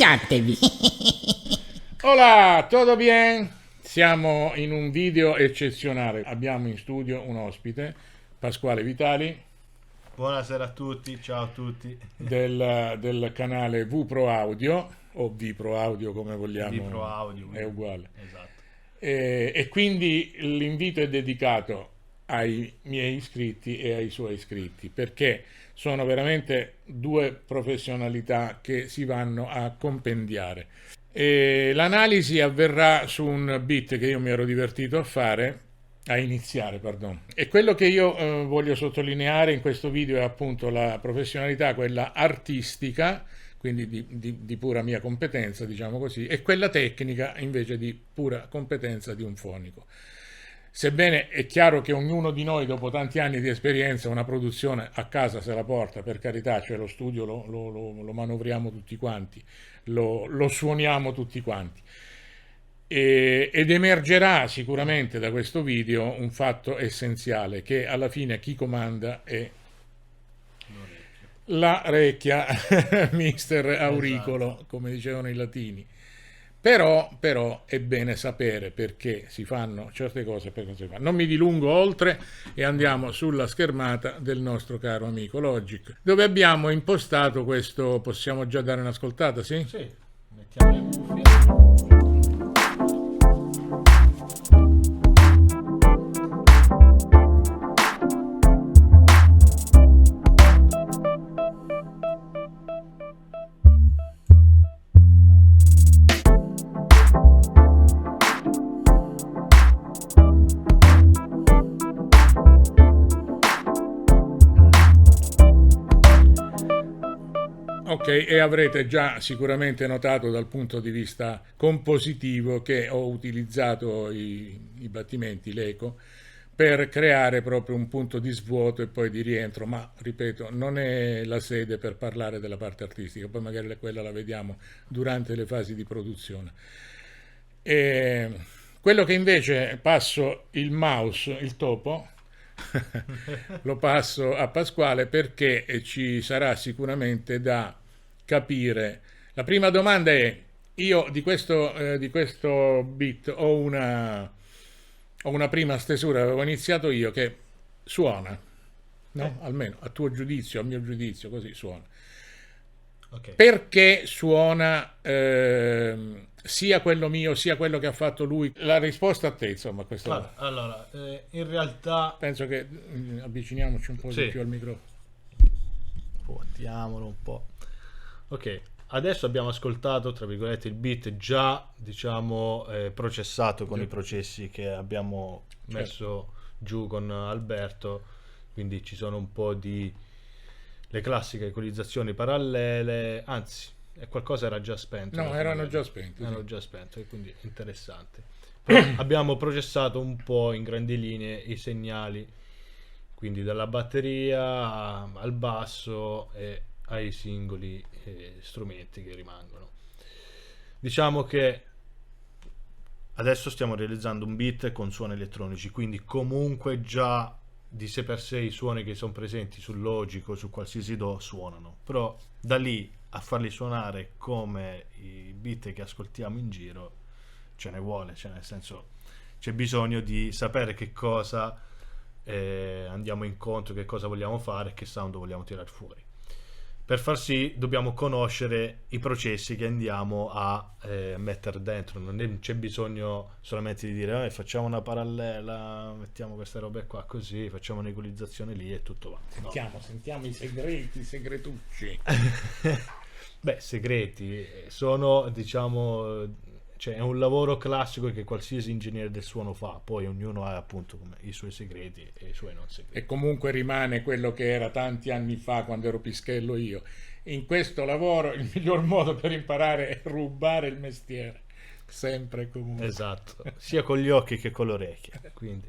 Presentatevi. Hola, tutto bien? Siamo in un video eccezionale. Abbiamo in studio un ospite, Pasquale Vitali, Buonasera a tutti, ciao a tutti. del canale VPro Audio, o VPro Audio come Vipro vogliamo, Audio, è uguale. esatto. E quindi l'invito è dedicato ai miei iscritti e ai suoi iscritti, perché sono veramente due professionalità che si vanno a compendiare. E l'analisi avverrà su un bit che io mi ero divertito a iniziare, pardon. E quello che io voglio sottolineare in questo video è appunto la professionalità, quella artistica, quindi di pura mia competenza, diciamo così, e quella tecnica invece di pura competenza di un fonico. Sebbene è chiaro che ognuno di noi, dopo tanti anni di esperienza, una produzione a casa se la porta, per carità, cioè lo studio lo manovriamo tutti quanti, lo suoniamo tutti quanti. Ed emergerà sicuramente da questo video un fatto essenziale, che alla fine chi comanda è la recchia, mister Auricolo, Esatto. come dicevano i latini. Però è bene sapere perché si fanno certe cose, perché si fanno. Non mi dilungo oltre e andiamo sulla schermata del nostro caro amico Logic, dove abbiamo impostato questo. Possiamo già dare un'ascoltata, sì? Sì, mettiamo le cuffie. Ok, e avrete già sicuramente notato dal punto di vista compositivo che ho utilizzato i battimenti, l'eco, per creare proprio un punto di svuoto e poi di rientro, ma ripeto, non è la sede per parlare della parte artistica, poi magari quella la vediamo durante le fasi di produzione. E quello che invece passo il mouse, il topo, lo passo a Pasquale perché ci sarà sicuramente da capire. La prima domanda è: io di questo bit ho una prima stesura, avevo iniziato io, che suona, no? Almeno a tuo giudizio, a mio giudizio, così suona. Ok. Perché suona sia quello mio sia quello che ha fatto lui? La risposta a te, insomma, questo. Allora, in realtà, Penso che avviciniamoci un po' di sì, più al microfono. vuotiamolo un po'. Ok, adesso abbiamo ascoltato, tra virgolette, il beat già, diciamo, processato con i processi che abbiamo messo giù con Alberto, quindi ci sono un po' di le classiche equalizzazioni parallele, anzi, qualcosa era già spento. No, erano già spenti. Erano Sì. già spento, e quindi interessante. Però abbiamo processato un po' in grandi linee i segnali, quindi dalla batteria al basso e ai singoli strumenti che rimangono. Diciamo che adesso stiamo realizzando un beat con suoni elettronici, quindi comunque già di sé per sé i suoni che sono presenti sul Logic o su qualsiasi DAW suonano, però da lì a farli suonare come i beat che ascoltiamo in giro ce ne vuole, cioè nel senso c'è bisogno di sapere che cosa andiamo incontro, che cosa vogliamo fare, che sound vogliamo tirare fuori. Per far sì dobbiamo conoscere i processi che andiamo a mettere dentro, c'è bisogno solamente di dire facciamo una parallela, mettiamo queste robe qua così, facciamo un'equalizzazione lì e tutto va. No. Sentiamo i segreti, i segretucci. Beh, segreti sono, diciamo, cioè è un lavoro classico che qualsiasi ingegnere del suono fa, poi ognuno ha appunto i suoi segreti e i suoi non segreti. E comunque rimane quello che era tanti anni fa quando ero pischello io. In questo lavoro il miglior modo per imparare è rubare il mestiere. Sempre e comunque. Esatto, sia con gli occhi che con le orecchie. Quindi.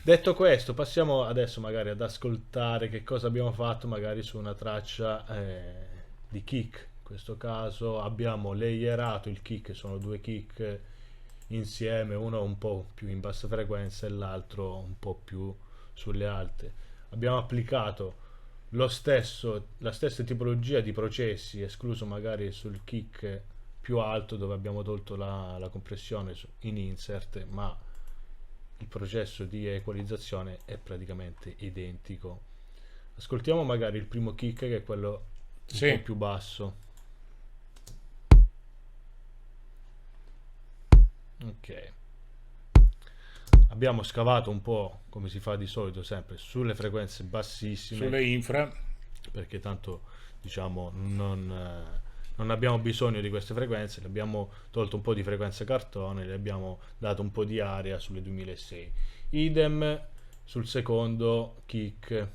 Detto questo, passiamo adesso magari ad ascoltare che cosa abbiamo fatto magari su una traccia di kick. In questo caso abbiamo layerato il kick, sono due kick insieme, uno un po' più in bassa frequenza e l'altro un po' più sulle alte. Abbiamo applicato la stessa tipologia di processi, escluso magari sul kick più alto dove abbiamo tolto la compressione in insert, ma il processo di equalizzazione è praticamente identico. Ascoltiamo magari il primo kick, che è quello un Sì. po' più basso. Ok, abbiamo scavato un po', come si fa di solito sempre, sulle frequenze bassissime, Sulle infra. perché tanto diciamo non abbiamo bisogno di queste frequenze. Le abbiamo tolto un po' di frequenze cartone, le abbiamo dato un po' di aria sulle 2006. Idem sul secondo kick,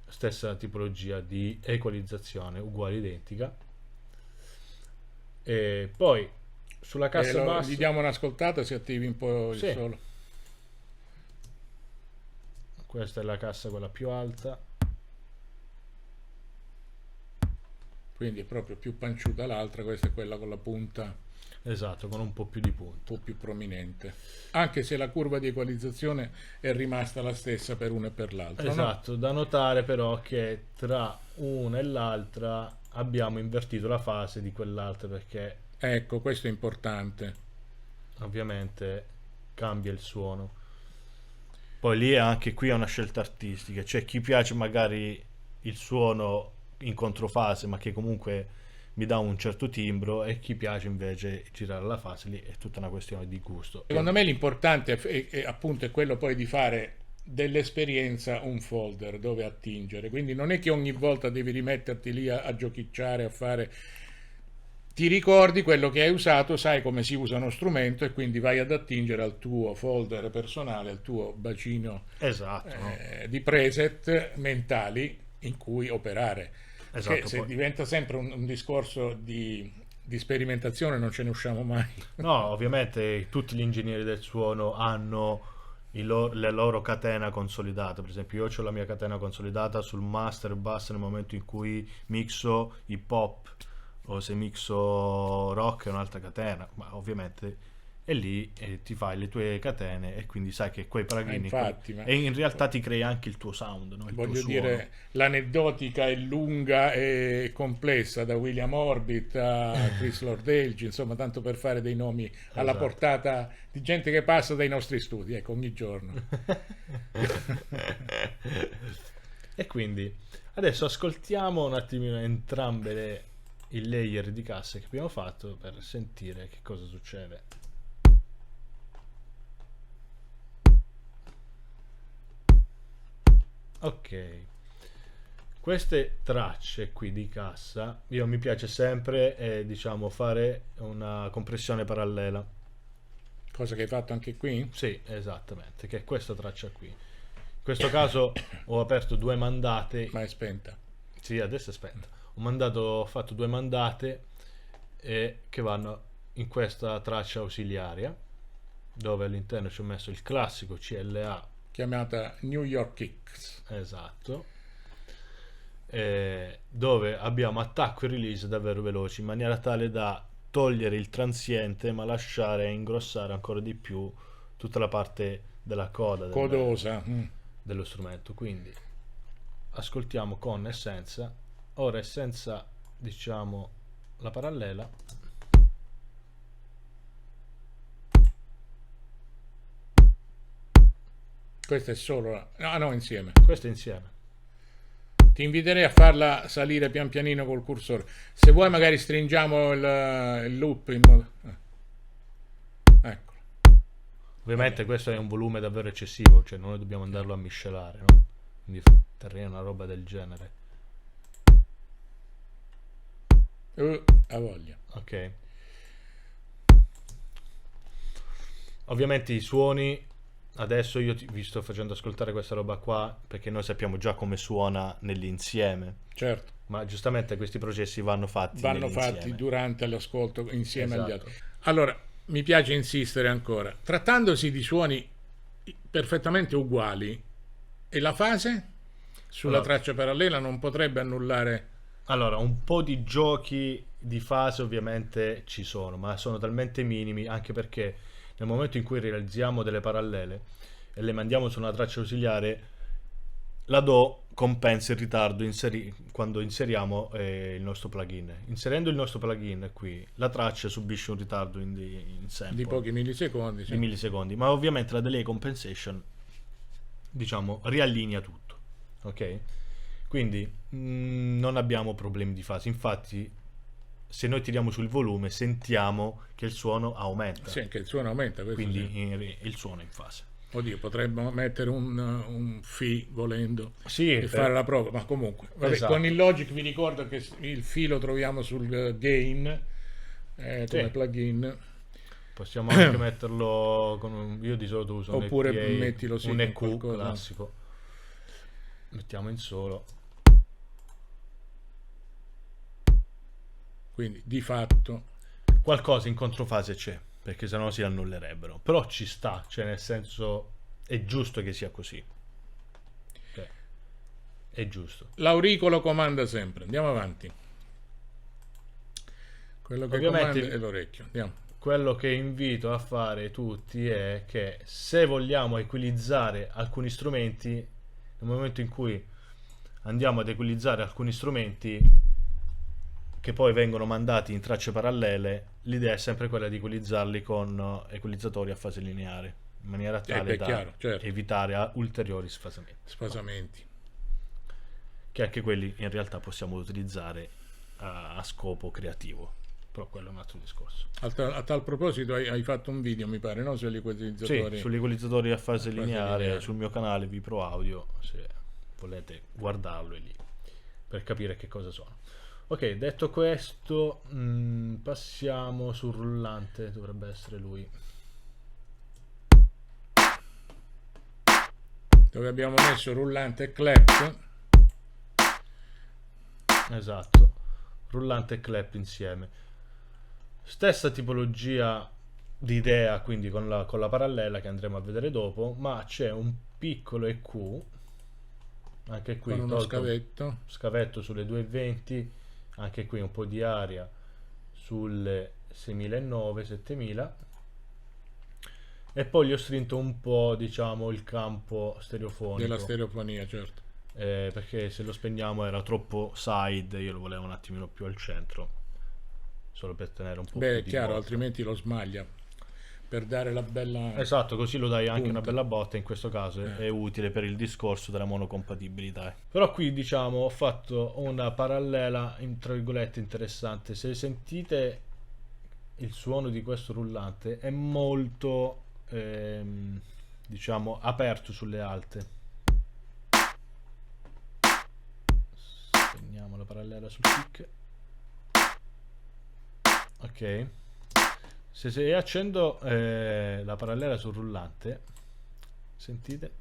stessa tipologia di equalizzazione, uguale, identica. E poi sulla cassa Gli bassa diamo un'ascoltata, si attivi un po' il Sì. solo. questa è la cassa, quella più alta. Quindi è proprio più panciuta l'altra, questa è quella con la punta Esatto, con un po' più di un punta. po' più prominente. Anche se la curva di equalizzazione è rimasta la stessa per una e per l'altra. no? Esatto, da notare però che tra una e l'altra abbiamo invertito la fase di quell'altra, perché Ecco, questo è importante. ovviamente cambia il suono. Poi lì anche qui è una scelta artistica, cioè chi piace magari il suono in controfase ma che comunque mi dà un certo timbro, e chi piace invece girare la fase, lì è tutta una questione di gusto. Secondo me l'importante appunto è quello poi di fare dell'esperienza un folder dove attingere. Quindi non è che ogni volta devi rimetterti lì a giochicciare, a fare. Ti ricordi quello che hai usato, sai come si usa uno strumento e quindi vai ad attingere al tuo folder personale, al tuo bacino Esatto, no? di preset mentali in cui operare. Esatto, Che se poi- diventa sempre un discorso di sperimentazione non ce ne usciamo mai. No, ovviamente tutti gli ingegneri del suono hanno le loro catena consolidate. Per esempio, io ho la mia catena consolidata sul master e basso nel momento in cui mixo hip hop, o se mixo rock è un'altra catena, ma ovviamente è lì e ti fai le tue catene, e quindi sai che quei plugin Infatti, ma e in realtà ti crei anche il tuo sound, no? Il tuo voglio suono. dire, l'aneddotica è lunga e complessa, da William Orbit a Chris Lord-Alge, insomma, tanto per fare dei nomi alla Esatto. portata di gente che passa dai nostri studi, ecco, ogni giorno. E quindi adesso ascoltiamo un attimino entrambe il layer di casse che abbiamo fatto per sentire che cosa succede. Ok, queste tracce qui di cassa, io mi piace sempre diciamo fare una compressione parallela. Cosa che hai fatto anche qui? Sì, esattamente, che è questa traccia qui. In questo caso ho aperto due mandate. Ma è spenta. Sì, adesso è spenta. Ho fatto due mandate che vanno in questa traccia ausiliaria, dove all'interno ci ho messo il classico CLA. Chiamata New York Kicks. Esatto. Dove abbiamo attacco e release davvero veloci, in maniera tale da togliere il transiente ma lasciare ingrossare ancora di più tutta la parte della coda Codosa. dello strumento. Quindi ascoltiamo con e senza. Ora è senza, diciamo, la parallela. Questo è solo. No, insieme. Questo insieme. Ti inviterei a farla salire pian pianino col cursore. Se vuoi, magari stringiamo il loop in modo. Ecco. Ovviamente questo è un volume davvero eccessivo, cioè noi dobbiamo andarlo a miscelare, no? Quindi terrei una roba del genere. A voglia. Ok. Ovviamente i suoni, adesso io vi sto facendo ascoltare questa roba qua perché noi sappiamo già come suona nell'insieme, Certo. ma giustamente questi processi vanno fatti Vanno nell'insieme. fatti durante l'ascolto insieme agli Esatto. altri. Allora, mi piace insistere ancora. Trattandosi di suoni perfettamente uguali, e la fase sulla Allora. traccia parallela non potrebbe annullare. Allora, un po' di giochi di fase ovviamente ci sono, ma sono talmente minimi, anche perché nel momento in cui realizziamo delle parallele e le mandiamo su una traccia ausiliare, la Do compensa il ritardo quando inseriamo il nostro plugin. Inserendo il nostro plugin qui, la traccia subisce un ritardo in sample Di pochi millisecondi, di millisecondi, ma ovviamente la delay compensation, diciamo, riallinea tutto, ok? Quindi non abbiamo problemi di fase. Infatti, se noi tiriamo sul volume, sentiamo che il suono aumenta. Sì, che il suono aumenta, questo Quindi sì. il suono è in fase. Oddio, potremmo mettere un fi volendo Sì, e fare la prova, ma comunque. Vabbè, Esatto. con il Logic vi ricordo che il fi lo troviamo sul gain come Sì. plugin. Possiamo anche metterlo con io di solito uso Oppure un EPA, mettilo sì un con EQ qualcosa. classico. Mettiamo in solo. Quindi di fatto Qualcosa in controfase c'è, perché sennò si annullerebbero. Però ci sta, cioè nel senso è giusto che sia così. Ok. È giusto. l'auricolo comanda sempre. Andiamo avanti. Quello che Ovviamente comanda è l'orecchio. Andiamo. quello che invito a fare tutti è che se vogliamo equalizzare alcuni strumenti, nel momento in cui andiamo ad equalizzare alcuni strumenti che poi vengono mandati in tracce parallele, l'idea è sempre quella di equalizzarli con equalizzatori a fase lineare, in maniera tale da chiaro, certo. evitare ulteriori sfasamenti, Sfasamenti. che anche quelli in realtà possiamo utilizzare a scopo creativo, però quello è un altro discorso. A tal proposito hai fatto un video, mi pare, no? Sugli equalizzatori. Sì, sugli equalizzatori a fase fase lineare, lineare. sul mio canale Vipro Audio, se volete guardarlo è lì, per capire che cosa sono. Ok, detto questo, passiamo sul rullante, dovrebbe essere lui. Dove abbiamo messo rullante e clap. Esatto, rullante e clap insieme. Stessa tipologia di idea, quindi con la parallela che andremo a vedere dopo, ma c'è un piccolo EQ, anche qui Con uno tolto scavetto. scavetto sulle 220, anche qui un po' di aria sulle 6009, 7000, e poi gli ho strinto un po', diciamo, il campo stereofonico Della stereofonia, certo. perché se lo spegniamo era troppo side, io lo volevo un attimino più al centro, solo per tenere un po' Beh, più è di chiaro, botta. altrimenti lo smaglia. Per dare la bella... Esatto, così lo dai anche punta. una bella botta, in questo caso è utile per il discorso della monocompatibilità. Però qui diciamo ho fatto una parallela, tra virgolette, interessante. Se sentite il suono di questo rullante è molto diciamo aperto sulle alte. Spegniamo la parallela sul kick. Ok, se accendo la parallela sul rullante, sentite?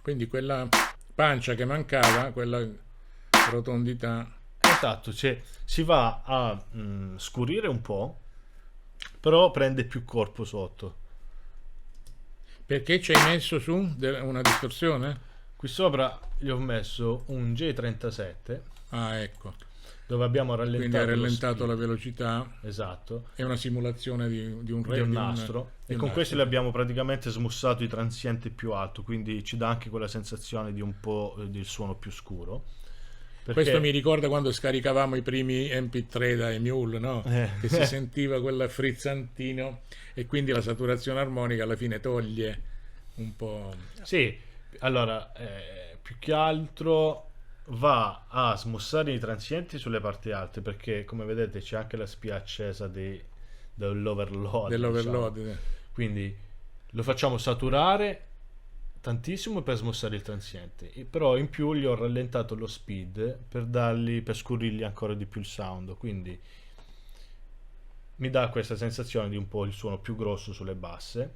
Quindi quella pancia che mancava, quella rotondità... Esatto, cioè, si va a scurire un po', però prende più corpo sotto. Perché ci hai messo su una distorsione? Qui sopra gli ho messo un J37 Ah, ecco. dove abbiamo Quindi rallentato, hai lo rallentato speed. la velocità. Esatto, È una simulazione di un di un nastro, di e un con questo nastro. le abbiamo praticamente smussato i transienti più alto, quindi ci dà anche quella sensazione di un po' del suono più scuro. Perché Questo mi ricorda quando scaricavamo i primi MP3 da Emule, no? Che si sentiva quel frizzantino e quindi la saturazione armonica alla fine toglie un po'. sì, allora più che altro va a smussare i transienti sulle parti alte, perché come vedete c'è anche la spia accesa dell'overload, Dell'overload. diciamo. Quindi lo facciamo saturare tantissimo per smussare il transiente, però in più gli ho rallentato lo speed per scurrirgli ancora di più il sound, quindi mi dà questa sensazione di un po' il suono più grosso sulle basse.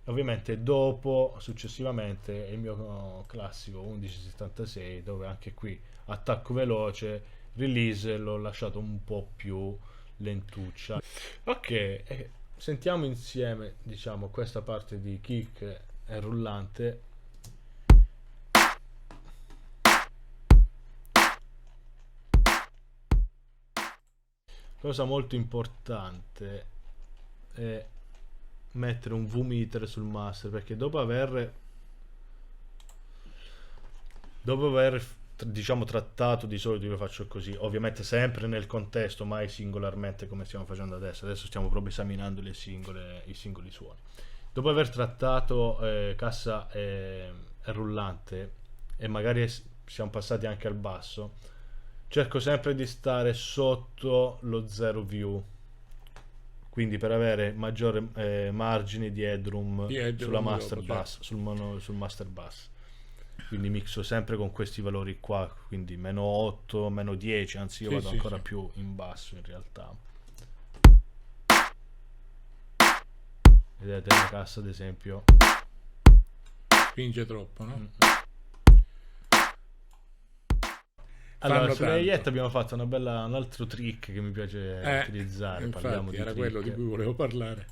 Ovviamente dopo, successivamente, è il mio classico 1176, dove anche qui attacco veloce, release l'ho lasciato un po' più lentuccia. Ok, sentiamo insieme, diciamo, questa parte di kick e rullante. Cosa molto importante è mettere un V-meter sul master, perché dopo aver Dopo aver diciamo trattato, di solito io faccio così, ovviamente sempre nel contesto, mai singolarmente come stiamo facendo adesso stiamo proprio esaminando i singoli suoni. Dopo aver trattato cassa e rullante, e magari siamo passati anche al basso, cerco sempre di stare sotto lo zero view, quindi per avere maggiore margine di headroom, sulla master bass, sul master bass. Quindi mixo sempre con questi valori qua, quindi meno 8, meno 10, anzi io vado ancora più in basso in realtà. Vedete la cassa ad esempio spinge troppo, no? Allora, sulle hi-hat abbiamo fatto un altro trick che mi piace utilizzare. Infatti, parliamo di era trick. quello di cui volevo parlare.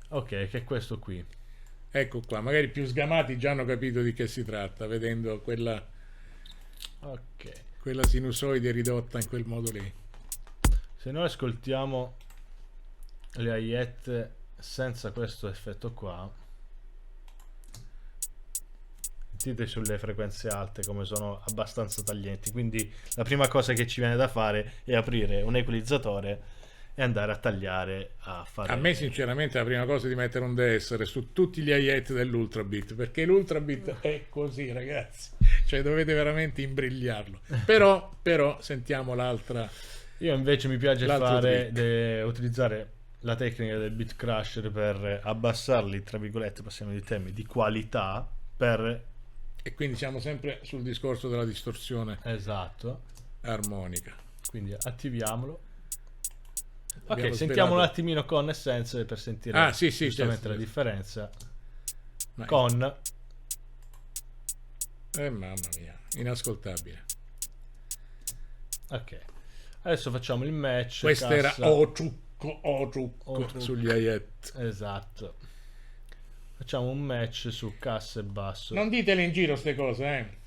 Ok, che è questo qui. Ecco qua, magari più sgamati già hanno capito di che si tratta, vedendo quella sinusoide ridotta in quel modo lì. Se noi ascoltiamo le hi-hat senza questo effetto qua, sentite sulle frequenze alte come sono abbastanza taglienti, quindi la prima cosa che ci viene da fare è aprire un equalizzatore e andare a tagliare, a fare... A me sinceramente la prima cosa è di mettere un deessere su tutti gli hi-hat dell'Ultrabit, perché l'Ultrabit è così, ragazzi, cioè dovete veramente imbrigliarlo. Però sentiamo l'altra. Io invece mi piace utilizzare la tecnica del beat crusher per abbassarli, tra virgolette, passiamo di termini, di qualità, e quindi siamo sempre sul discorso della distorsione armonica. Quindi attiviamolo. Ok, sentiamo un attimino con Essence per sentire giustamente la differenza. Mamma mia, inascoltabile. Ok, adesso facciamo il match. Questo era o trucco sugli hi-hat. Esatto. Facciamo un match su cassa e basso. Non ditele in giro ste cose,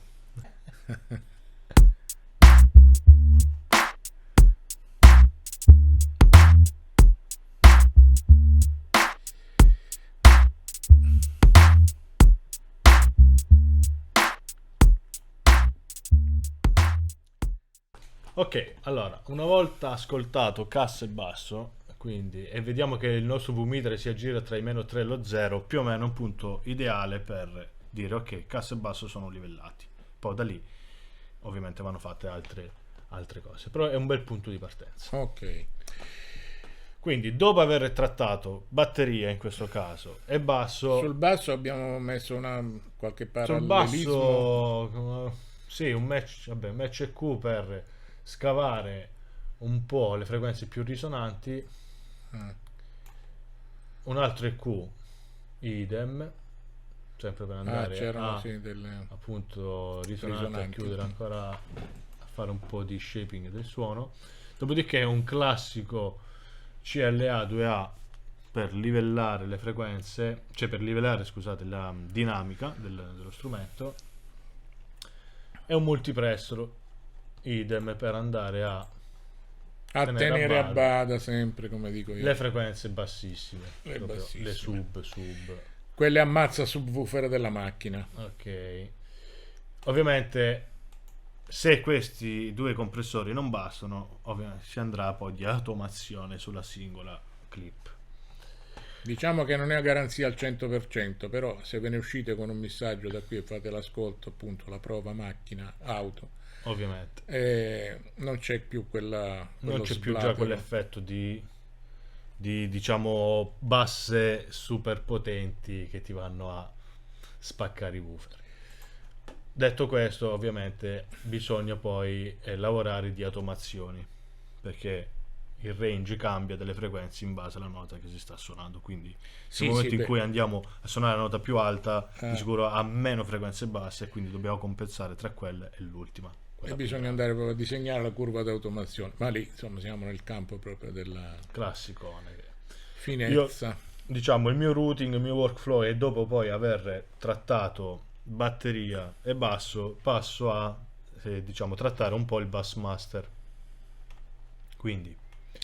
Ok, allora, una volta ascoltato cassa e basso, quindi, e vediamo che il nostro V-meter si aggira tra i meno 3 e lo 0, più o meno un punto ideale per dire ok, cassa e basso sono livellati. Poi da lì ovviamente vanno fatte altre cose, però è un bel punto di partenza. Ok. Quindi dopo aver trattato batteria in questo caso e basso... Sul basso abbiamo messo qualche parallelismo. Sul basso, sì, un match EQ per scavare un po' le frequenze più risonanti, un altro EQ idem, sempre per andare appunto risonante, a chiudere ancora, a fare un po' di shaping del suono. Dopodiché un classico CLA 2A per livellare le frequenze, cioè per livellare, scusate, la dinamica dello strumento, e un multipressor idem per andare a tenere a bada sempre, come dico io, le frequenze bassissime, le sub, quelle ammazza subwoofer della macchina. Ok, ovviamente se questi due compressori non bastano, ovviamente si andrà poi di automazione sulla singola clip. Diciamo che non è a garanzia al 100%, però se ve ne uscite con un missaggio da qui e fate l'ascolto, appunto la prova macchina auto, ovviamente non c'è più non c'è più già quell'effetto di diciamo basse super potenti che ti vanno a spaccare i woofer. Detto questo, ovviamente bisogna poi lavorare di automazioni, perché il range cambia delle frequenze in base alla nota che si sta suonando, quindi nel momento in cui andiamo a suonare la nota più alta, di sicuro ha meno frequenze basse, e quindi dobbiamo compensare tra quelle e l'ultima. E bisogna andare proprio a disegnare la curva d'automazione, ma lì insomma siamo nel campo proprio della classicone. Finezza. Diciamo il mio routing, il mio workflow è, dopo poi aver trattato batteria e basso, passo a diciamo trattare un po' il bass master. Quindi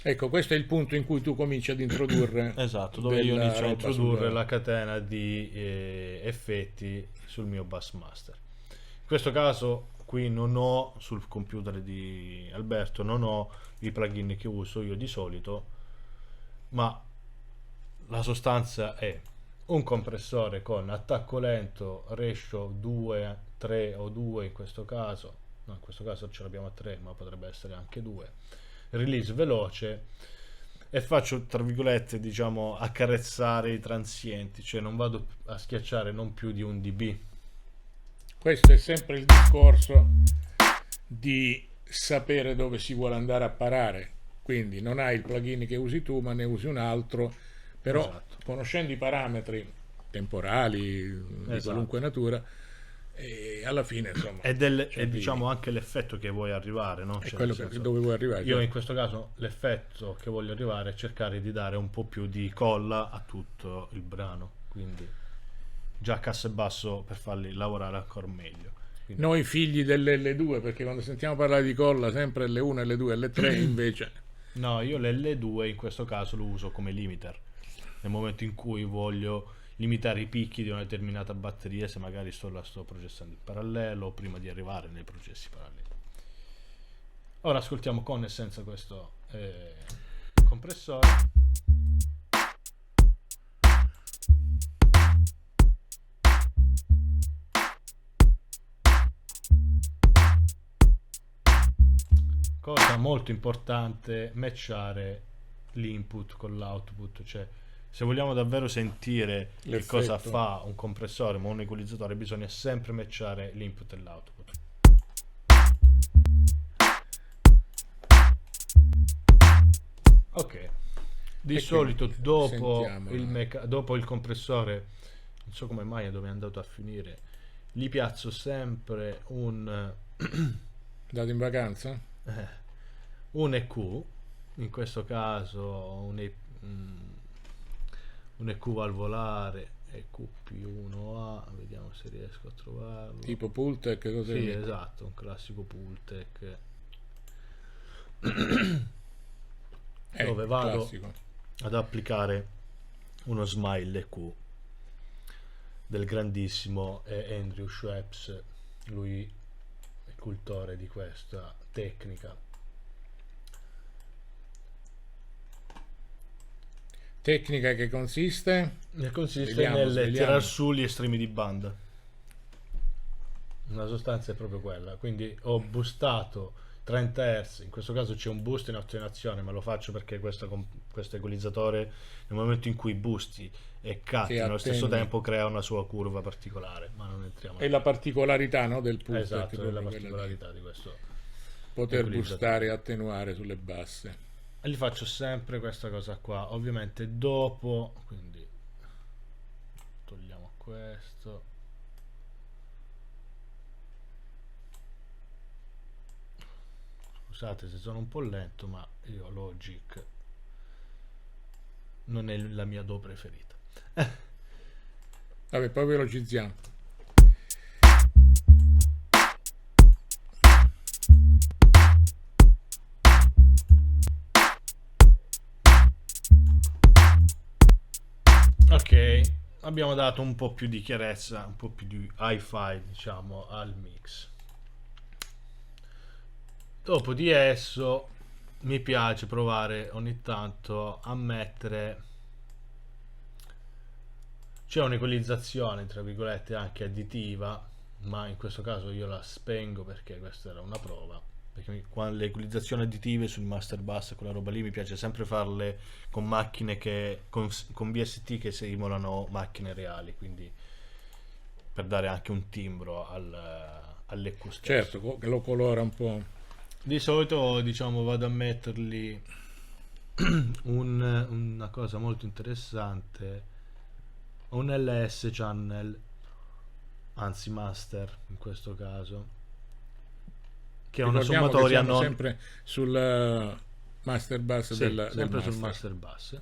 ecco, questo è il punto in cui tu cominci ad introdurre esatto, dove io inizio a introdurre la catena di effetti sul mio bass master. In questo caso qui non ho sul computer di Alberto, non ho i plugin che uso io di solito, ma la sostanza è un compressore con attacco lento, ratio 2, 3 o 2 in questo caso, no, in questo caso ce l'abbiamo a 3, ma potrebbe essere anche 2, release veloce, e faccio, tra virgolette, diciamo, accarezzare i transienti, cioè non vado a schiacciare non più di 1 dB. Questo è sempre il discorso di sapere dove si vuole andare a parare. Quindi non hai il plugin che usi tu, ma ne usi un altro, però Esatto. conoscendo i parametri temporali di Esatto. qualunque natura, e alla fine insomma È cioè, diciamo anche l'effetto che vuoi arrivare, no? è Cioè, quello nel senso, dove vuoi arrivare. io Cioè. in questo caso l'effetto che voglio arrivare è cercare di dare un po' più di colla a tutto il brano, quindi già cassa e basso per farli lavorare ancora meglio. Quindi, Noi figli dell'L2, perché quando sentiamo parlare di colla sempre L1, L2, L3 invece no, io l'L2 in questo caso lo uso come limiter. Nel momento in cui voglio limitare i picchi di una determinata batteria, se magari la sto processando in parallelo o prima di arrivare nei processi paralleli. Ora ascoltiamo con e senza questo compressore. Cosa molto importante, matchare l'input con l'output, cioè se vogliamo davvero sentire che cosa l'effetto. fa un compressore o un equalizzatore bisogna sempre matchare l'input e l'output. Ok, di E solito quindi dopo sentiamo. dopo il compressore, non so come mai dove è andato a finire, gli piazzo sempre un Andate in vacanza? un EQ, in questo caso un EQ valvolare, EQ più 1A, vediamo se riesco a trovarlo. Tipo Pultec, cos'è? Sì, esatto, un classico Pultec. Dove vado classico. ad applicare uno smile EQ del grandissimo Andrew Schweppes, lui è cultore di questa tecnica. Tecnica che consiste? Consiste Svegliamo, nel svegliamo. tirar su gli estremi di banda. La sostanza è proprio quella. Quindi ho boostato 30 Hz. In questo caso c'è un boost in attenuazione, ma lo faccio perché questo equalizzatore, nel momento in cui boosti e catti Che nello stesso attennui. tempo, crea una sua curva particolare. Ma non entriamo È la particolarità, no, del Pultec, esatto, è proprio la quella di particolarità di questo poter equalizzatore. boostare e attenuare sulle basse. E gli faccio sempre questa cosa qua. Ovviamente dopo, quindi togliamo questo. Scusate se sono un po' lento, ma io Logic non è la mia DAW preferita. Vabbè, poi velocizziamo. Ok, abbiamo dato un po' più di chiarezza, un po' più di hi-fi, diciamo, al mix. Dopo di esso mi piace provare ogni tanto a mettere, c'è un'equalizzazione tra virgolette anche additiva, ma in questo caso io la spengo perché questa era una prova, perché quando le equalizzazioni additive sul master bus, quella roba lì, mi piace sempre farle con macchine che con VST che simulano macchine reali, quindi per dare anche un timbro all'EQ stesso. Certo, lo colora un po'. Di solito, diciamo, vado a metterli una cosa molto interessante, un LS channel, anzi master in questo caso, che è una Ricordiamo che sommatoria siamo non sempre sul master bus sì, del sempre sul master. master bus.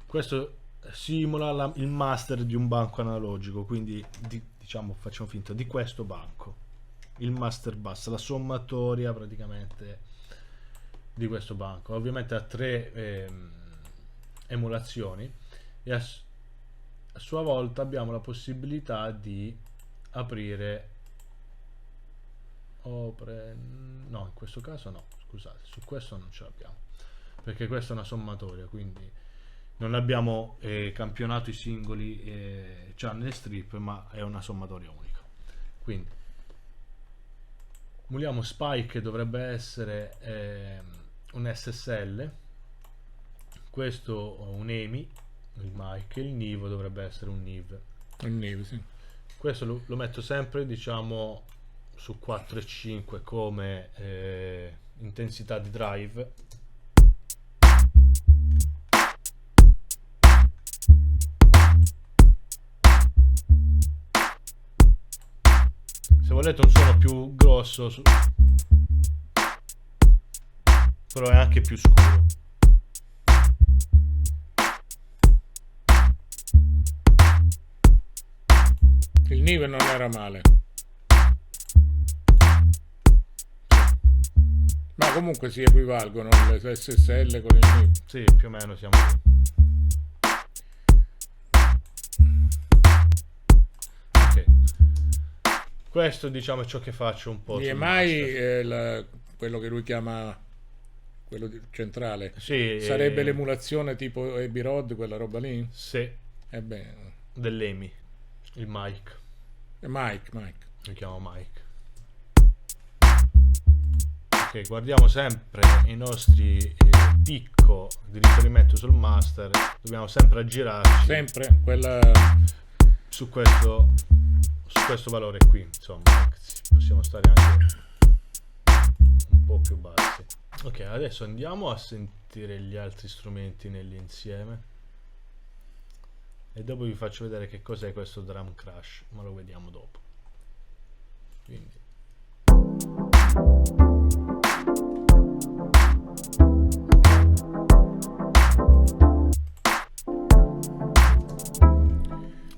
Questo simula il master di un banco analogico, quindi diciamo facciamo finta di questo banco, il master bus, la sommatoria praticamente di questo banco. Ovviamente ha 3 emulazioni e a sua volta abbiamo la possibilità di aprire no, in questo caso no, scusate, su questo non ce l'abbiamo, perché questa è una sommatoria, quindi non abbiamo campionato i singoli channel strip, ma è una sommatoria unica. Quindi muliamo Spike, che dovrebbe essere un SSL, questo un EMI, il mic, il Nivo dovrebbe essere un NIV. Il Niv, sì. Questo lo metto sempre, diciamo, su 4,5 come intensità di drive. Se volete un suono più grosso, però è anche più scuro. Il Niv non era male. Ma comunque si equivalgono le SSL con il Niv. Sì, più o meno siamo lì. Ok. Questo, diciamo, è ciò che faccio un po'. EMI, quello che lui chiama quello centrale, Sì, sarebbe l'emulazione tipo Abbey Road, quella roba lì? Sì, dell'EMI, il mic. Mike. Lo chiamo Mike. Ok, guardiamo sempre i nostri picco di riferimento sul master. Dobbiamo sempre aggirarci Sempre quella. su questo valore qui, insomma, possiamo stare anche un po' più bassi. Ok, adesso andiamo a sentire gli altri strumenti nell'insieme e dopo vi faccio vedere che cos'è questo drum crash, ma lo vediamo dopo. Quindi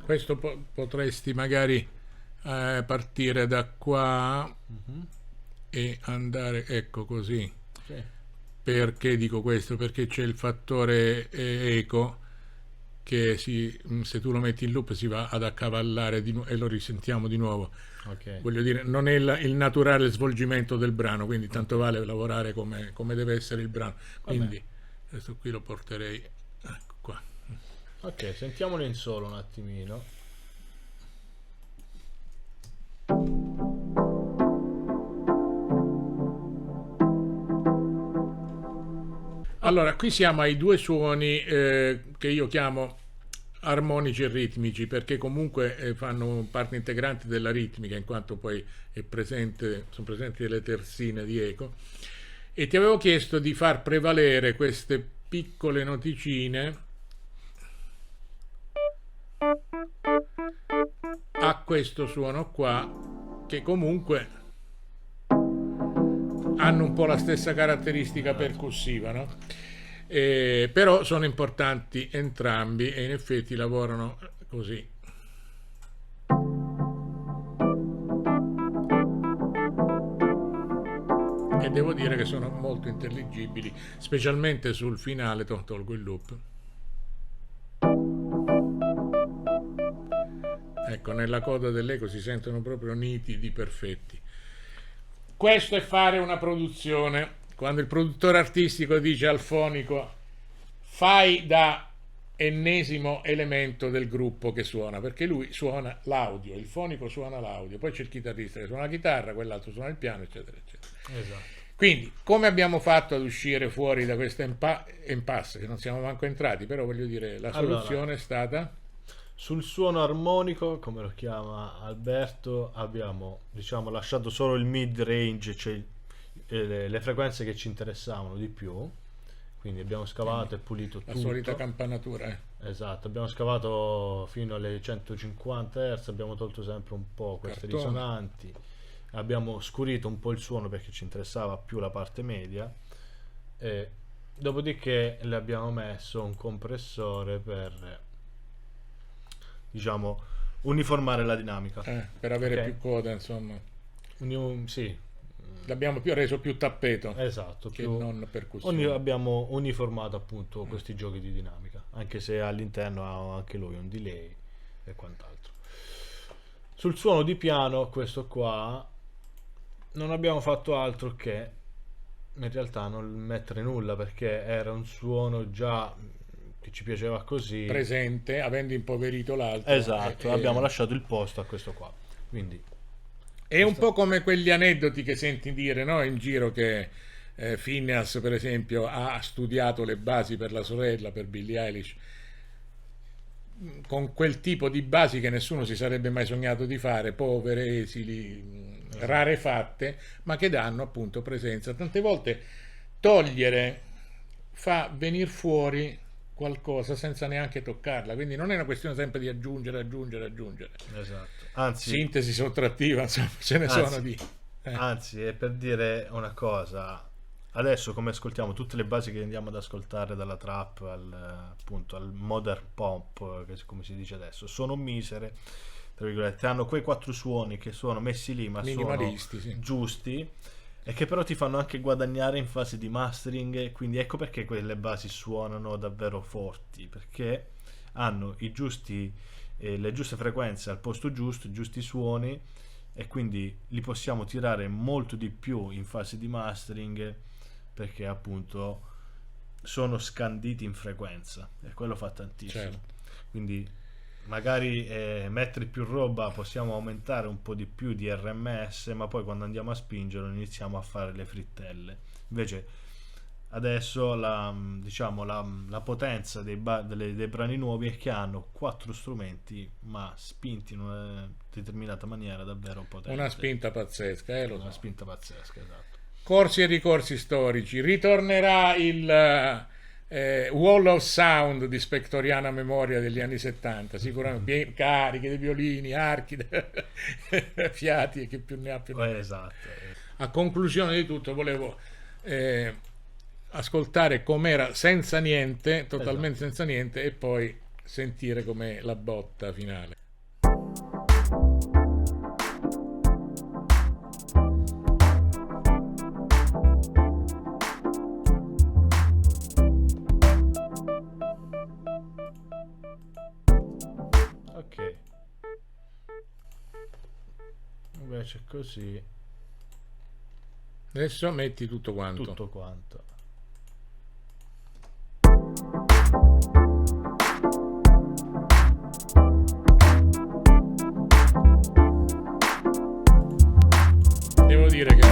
questo potresti magari partire da qua e andare, ecco così. sì. Perché dico questo? Perché c'è il fattore eco che se tu lo metti in loop si va ad accavallare e lo risentiamo di nuovo. Ok. Voglio dire, non è il naturale svolgimento del brano, quindi tanto vale lavorare come deve essere il brano. Quindi questo qui lo porterei, ecco qua. Ok, sentiamolo in solo un attimino. Allora, qui siamo ai due suoni che io chiamo armonici e ritmici, perché comunque fanno parte integrante della ritmica, in quanto poi sono presenti delle terzine di eco. E ti avevo chiesto di far prevalere queste piccole noticine a questo suono qua, che comunque hanno un po' la stessa caratteristica percussiva, no? Però sono importanti entrambi e in effetti lavorano così. E devo dire che sono molto intelligibili, specialmente sul finale. Tolgo il loop. Ecco, nella coda dell'eco si sentono proprio nitidi, perfetti. Questo è fare una produzione. Quando il produttore artistico dice al fonico fai da ennesimo elemento del gruppo che suona, perché lui suona l'audio, il fonico suona l'audio, poi c'è il chitarrista che suona la chitarra, quell'altro suona il piano, eccetera, eccetera. Esatto. Quindi, come abbiamo fatto ad uscire fuori da questa impasse, che non siamo manco entrati, però voglio dire, la soluzione è stata... Sul suono armonico, come lo chiama Alberto, abbiamo, diciamo, lasciato solo il mid range, cioè le frequenze che ci interessavano di più. Quindi abbiamo scavato e pulito tutto. La solita campanatura, Esatto, abbiamo scavato fino alle 150 Hz, abbiamo tolto sempre un po' queste Cartone. risonanti, abbiamo scurito un po' il suono perché ci interessava più la parte media, e dopodiché le abbiamo messo un compressore per, diciamo, uniformare la dinamica. per avere Ok. più coda, insomma. Sì, L'abbiamo reso più tappeto esatto, che più non percussione. abbiamo uniformato appunto questi giochi di dinamica, anche se all'interno ha anche lui un delay e quant'altro. Sul suono di piano, questo qua non abbiamo fatto altro che in realtà non mettere nulla, perché era un suono già che ci piaceva così. Presente, avendo impoverito l'altro. Esatto, abbiamo lasciato il posto a questo qua. Quindi è un po' come quegli aneddoti che senti dire, no, in giro, che Phineas, per esempio, ha studiato le basi per la sorella, per Billie Eilish, con quel tipo di basi che nessuno si sarebbe mai sognato di fare, povere, esili, rarefatte, ma che danno appunto presenza. Tante volte togliere fa venire fuori qualcosa senza neanche toccarla, quindi non è una questione sempre di aggiungere. esatto. Anzi, Sintesi sottrattiva, insomma, ce ne sono di... Anzi, è per dire una cosa. Adesso, come ascoltiamo tutte le basi che andiamo ad ascoltare, dalla trap appunto al modern pop, come si dice adesso, sono misere, tra virgolette, hanno quei 4 suoni che sono messi lì, ma sono sì, giusti, e che però ti fanno anche guadagnare in fase di mastering. Quindi ecco perché quelle basi suonano davvero forti, perché hanno i giusti, le giuste frequenze al posto giusto, i giusti suoni, e quindi li possiamo tirare molto di più in fase di mastering, perché appunto sono scanditi in frequenza, e quello fa tantissimo. certo. Quindi magari mettere più roba, possiamo aumentare un po' di più di RMS, ma poi quando andiamo a spingerlo iniziamo a fare le frittelle. Invece adesso la potenza dei brani nuovi è che hanno 4 strumenti, ma spinti in una determinata maniera davvero potente. Una spinta pazzesca, lo Una so. spinta pazzesca, esatto. Corsi e ricorsi storici. Ritornerà il Wall of Sound di spectoriana memoria degli anni 70, sicuramente, cariche di violini, archi, fiati e che più ne ha più ne ha. Esatto. A conclusione di tutto volevo ascoltare com'era senza niente, totalmente senza niente, e poi sentire com'è la botta finale. Ok, invece così Adesso metti tutto quanto. tutto quanto. Devo dire che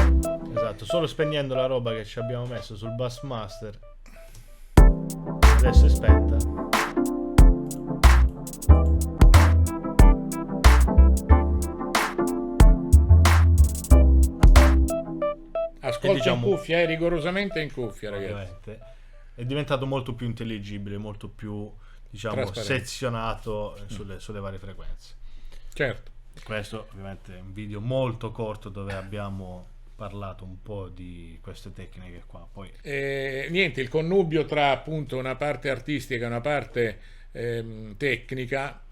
Esatto, solo spegnendo la roba che ci abbiamo messo sul Bassmaster, adesso è spenta. ascolto diciamo- in cuffia, rigorosamente in cuffia, ragazzi. Ovviamente è diventato molto più intelligibile, molto più, diciamo, Trasparente. sezionato sulle varie frequenze. Certo. Questo ovviamente è un video molto corto dove abbiamo parlato un po' di queste tecniche qua. Poi Niente, il connubio tra appunto una parte artistica e una parte tecnica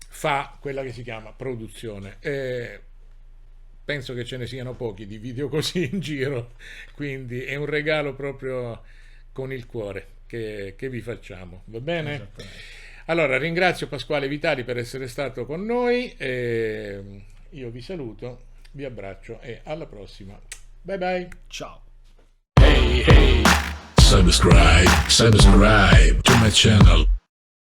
fa quella che si chiama produzione. Penso che ce ne siano pochi di video così in giro, quindi è un regalo proprio con il cuore che vi facciamo, va bene? esattamente. Allora ringrazio Pasquale Vitali per essere stato con noi, io vi saluto, vi abbraccio e alla prossima, bye bye. Ciao. Hey, subscribe to my channel.